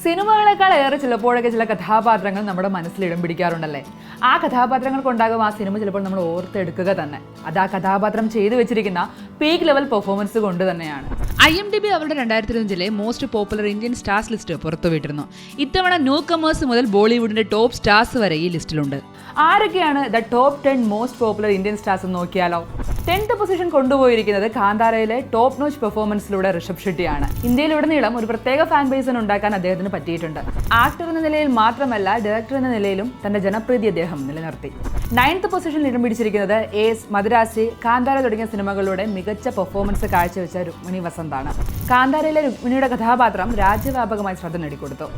സിനിമകളെക്കാൾ ഏറെ ചിലപ്പോഴൊക്കെ ചില കഥാപാത്രങ്ങൾ നമ്മുടെ മനസ്സിൽ ഇടം പിടിക്കാറുണ്ടല്ലേ. ആ കഥാപാത്രങ്ങൾ കൊണ്ടാകും ആ സിനിമ ചിലപ്പോൾ നമ്മൾ ഓർത്തെടുക്കുക തന്നെ. അത് ആ കഥാപാത്രം ചെയ്തു വെച്ചിരിക്കുന്ന പീക്ക് ലെവൽ പെർഫോമൻസ് കൊണ്ട് തന്നെയാണ്. IMDb അവരുടെ 2025 most popular Indian stars list പുറത്തുവിട്ടിരുന്നു. ഇത്തവണ ന്യൂ കമേഴ്സ് മുതൽ ബോളിവുഡിന്റെ ടോപ്പ് സ്റ്റാർസ് വരെ ഈ ലിസ്റ്റിലുണ്ട്. ആരൊക്കെയാണ് the top 10 most popular Indian stars എന്ന് നോക്കിയാലോ. 10th പൊസിഷൻ കൊണ്ടുപോയിരിക്കുന്നത് കാന്താരയിലെ ടോപ്പ് നോച്ച് പെർഫോമൻസിലൂടെ ഋഷഭ് ഷെട്ടിയാണ്. ഇന്ത്യയിലുടനീളം ഒരു പ്രത്യേക ഫാൻ ബേസിന് ഉണ്ടാക്കാൻ അദ്ദേഹത്തിന് പറ്റിയിട്ടുണ്ട്. ആക്ടർ എന്ന നിലയിൽ മാത്രമല്ല, ഡയറക്ടർ എന്ന നിലയിലും തന്റെ ജനപ്രീതി അദ്ദേഹം നിലനിർത്തി. 9th പൊസിഷനിൽ ഇടം പിടിച്ചിരിക്കുന്നത് ഏസ്, മദ്രാസി, കാന്താര തുടങ്ങിയ സിനിമകളുടെ മികച്ച പെർഫോമൻസ് കാഴ്ചവെച്ച രുക്മിണി വസന്താണ്. കാന്താരയിലെ രുക്മിണിയുടെ കഥാപാത്രം രാജ്യവ്യാപകമായി ശ്രദ്ധ നേടിക്കൊടുത്തു.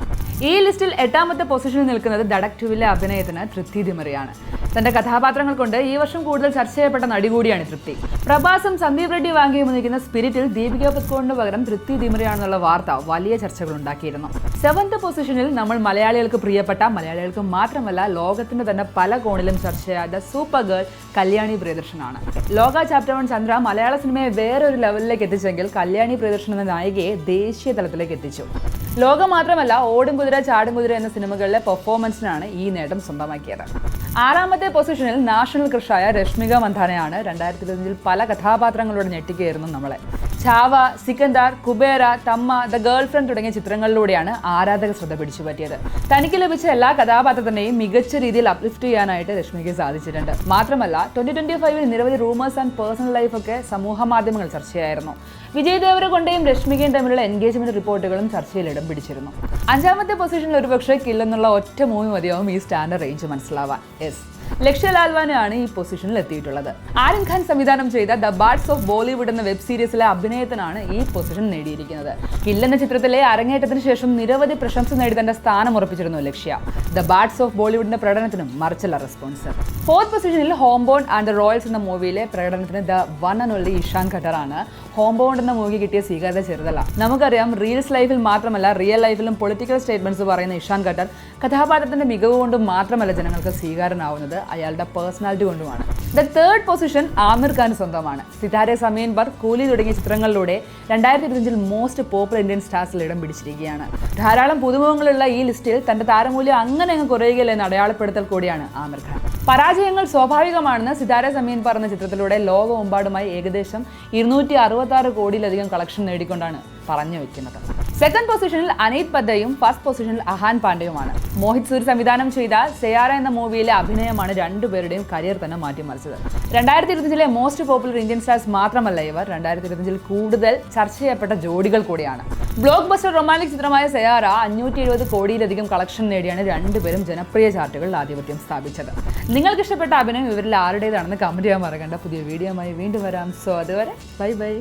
ഈ ലിസ്റ്റിൽ 8ാമത്തെ പൊസിഷനിൽ നിൽക്കുന്നത് ദഡക് 2-ലെ അഭിനയത്തിന് തൃപ്തി ദിമറിയാണ്. തന്റെ കഥാപാത്രങ്ങൾ കൊണ്ട് ഈ വർഷം കൂടുതൽ ചർച്ച ചെയ്യപ്പെട്ട നടി കൂടിയാണ് തൃപ്തി. പ്രഭാസും സന്ദീപ് റെഡ്ഡി വാങ്ങിയും നിൽക്കുന്ന സ്പിരിറ്റിൽ ദീപിക പദുക്കോണിന് പകരം തൃപ്തി ദിമറിയാണെന്നുള്ള വാർത്ത വലിയ ചർച്ചകൾ ഉണ്ടാക്കിയിരുന്നു. 7th പൊസിഷനിൽ നമ്മൾ മലയാളികൾക്ക് പ്രിയപ്പെട്ട, മലയാളികൾക്ക് മാത്രമല്ല ലോകത്തിന്റെ തന്നെ പല കോണിലും ചർച്ചയായ സൂപ്പർ ഗേൾ കല്യാണി പ്രിയദർശനാണ്. ലോക ചാപ്റ്റർ 1 ചന്ദ്ര മലയാള സിനിമയെ വേറെ ഒരു ലെവലിലേക്ക് എത്തിച്ചെങ്കിൽ കല്യാണി പ്രിയദർശൻ എന്ന നായികയെ ദേശീയ തലത്തിലേക്ക് എത്തിച്ചു. ലോകം മാത്രമല്ല, ഓടും കുതിര ചാടും കുതിര എന്ന സിനിമകളിലെ പെർഫോമൻസിനാണ് ഈ നേട്ടം സ്വന്തമാക്കിയത്. 6ാമത്തെ പൊസിഷനിൽ നാഷണൽ ക്രഷായ രശ്മിക മന്ദാനയാണ് 2025 പല കഥാപാത്രങ്ങളോട് ഞെട്ടിക്കുകയായിരുന്നു നമ്മളെ. Chhaava, Sikandar, Kuberaa, Thamma, The Girlfriend തുടങ്ങിയ ചിത്രങ്ങളിലൂടെയാണ് ആരാധക ശ്രദ്ധ പിടിച്ചു പറ്റിയത്. തനിക്ക് ലഭിച്ച എല്ലാ കഥാപാത്രത്തിനെയും മികച്ച രീതിയിൽ അപ്ലിഫ്റ്റ് ചെയ്യാനായിട്ട് രശ്മിക്ക് സാധിച്ചിട്ടുണ്ട്. മാത്രമല്ല 2025 നിരവധി റൂമേഴ്സ് ആൻഡ് പേഴ്സണൽ ലൈഫൊക്കെ സമൂഹ മാധ്യമങ്ങൾ ചർച്ചയായിരുന്നു. വിജയ് ദേവരകൊണ്ടയും രശ്മികയും തമ്മിലുള്ള എൻഗേജ്മെന്റ് റിപ്പോർട്ടുകളും ചർച്ചയിൽ ഇടം പിടിച്ചിരുന്നു. 5ാമത്തെ പൊസിഷനിൽ ഒരുപക്ഷെ കില്ലെന്നുള്ള ഒറ്റ മൂവി മതിയാവും ഈ സ്റ്റാൻഡേർഡ് റേഞ്ച് മനസ്സിലാവാൻ. ലക്ഷ്യ ലാൽവാനാണ് ഈ പൊസിഷനിൽ എത്തിയിട്ടുള്ളത്. ആര്യൻ ഖാൻ സംവിധാനം ചെയ്ത ദ ബാഡ്സ് ഓഫ് ബോളിവുഡ് എന്ന വെബ് സീരീസിലെ അഭിനയത്തിനാണ് ഈ പൊസിഷൻ നേടിയിരിക്കുന്നത്. കിൽ എന്ന ചിത്രത്തിലെ അരങ്ങേറ്റത്തിന് ശേഷം നിരവധി പ്രശംസ നേടി തന്റെ സ്ഥാനം ഉറപ്പിച്ചിരുന്നു ലക്ഷ്യ. ദ ബാഡ്സ് ഓഫ് ബോളിവുഡിന്റെ പ്രകടനത്തിനും മറിച്ചുള്ള റെസ്പോൺസ്. 4th പൊസിഷനിൽ ഹോംബോണ്ട് ആൻഡ് ദ റോയൽസ് എന്ന മൂവിയിലെ പ്രകടനത്തിന് the one and only Ishaan ഖട്ടറാണ്. ഹോംബോണ്ട് എന്ന മൂവി കിട്ടിയ സ്വീകാര്യത ചെറുതല്ല. നമുക്കറിയാം, റീൽസ് ലൈഫിൽ മാത്രമല്ല റിയൽ ലൈഫിലും പൊളിറ്റിക്കൽ സ്റ്റേറ്റ്മെന്റ്സ് പറയുന്ന ഇഷാൻ ഖട്ടർ കഥാപാത്രത്തിന്റെ മികവ് കൊണ്ടും മാത്രമല്ല ജനങ്ങൾക്ക് സ്വീകാര്യനാവുന്നത്, അയാളുടെ പേഴ്സണാലിറ്റി കൊണ്ടുമാണ്. The 3rd position Aamir Khan സ്വന്തമാണ്. സിതാരെ സമീൻ പർ, കൂലി തുടങ്ങിയ ചിത്രങ്ങളിലൂടെ 2025 മോസ്റ്റ് പോപ്പുലർ ഇന്ത്യൻ സ്റ്റാർസിൽ ഇടം പിടിച്ചിരിക്കുകയാണ്. ധാരാളം പുതുമുഖങ്ങളുള്ള ഈ ലിസ്റ്റിൽ തന്റെ താരമൂല്യം അങ്ങനെ അങ്ങ് കുറയുകയില്ല എന്ന് അടയാളപ്പെടുത്തൽ കൂടിയാണ് ആമിർ ഖാൻ. പരാജയങ്ങൾ സ്വാഭാവികമാണെന്ന് സിതാരെ സമീൻ പർ എന്ന ചിത്രത്തിലൂടെ ലോകമെമ്പാടുമായി ഏകദേശം 266 കോടിയിലധികം കളക്ഷൻ നേടിക്കൊണ്ടാണ് പറഞ്ഞു വെക്കുന്നത്. 2nd പൊസിഷനിൽ അനീത് പദ്ദയും 1st പൊസിഷനിൽ അഹാൻ പാണ്ഡെയുമാണ്. മോഹിത് സൂരി സംവിധാനം ചെയ്ത സെയാറ എന്ന മൂവിയിലെ അഭിനയമാണ് രണ്ടുപേരുടെയും കരിയർ തന്നെ മാറ്റിമറിച്ചത്. 2025 മോസ്റ്റ് പോപ്പുലർ ഇന്ത്യൻ സ്റ്റാർസ് മാത്രമല്ല ഇവർ, 2025 കൂടുതൽ ചർച്ച ചെയ്യപ്പെട്ട ജോഡികൾ കൂടിയാണ്. ബ്ലോക്ക് ബസ്റ്റർ റൊമാൻറ്റിക് ചിത്രമായ സെയാറ 570 കോടിയിലധികം കളക്ഷൻ നേടിയാണ് രണ്ടുപേരും ജനപ്രിയ ചാർട്ടുകളിൽ ആധിപത്യം സ്ഥാപിച്ചത്. നിങ്ങൾക്ക് ഇഷ്ടപ്പെട്ട അഭിനയം ഇവരിൽ ആരുടേതാണെന്ന് കമന്റ് ചെയ്യാൻ മറക്കണ്ട. പുതിയ വീഡിയോയുമായി വീണ്ടും വരാം. സോ അതുവരെ ബൈ ബൈ.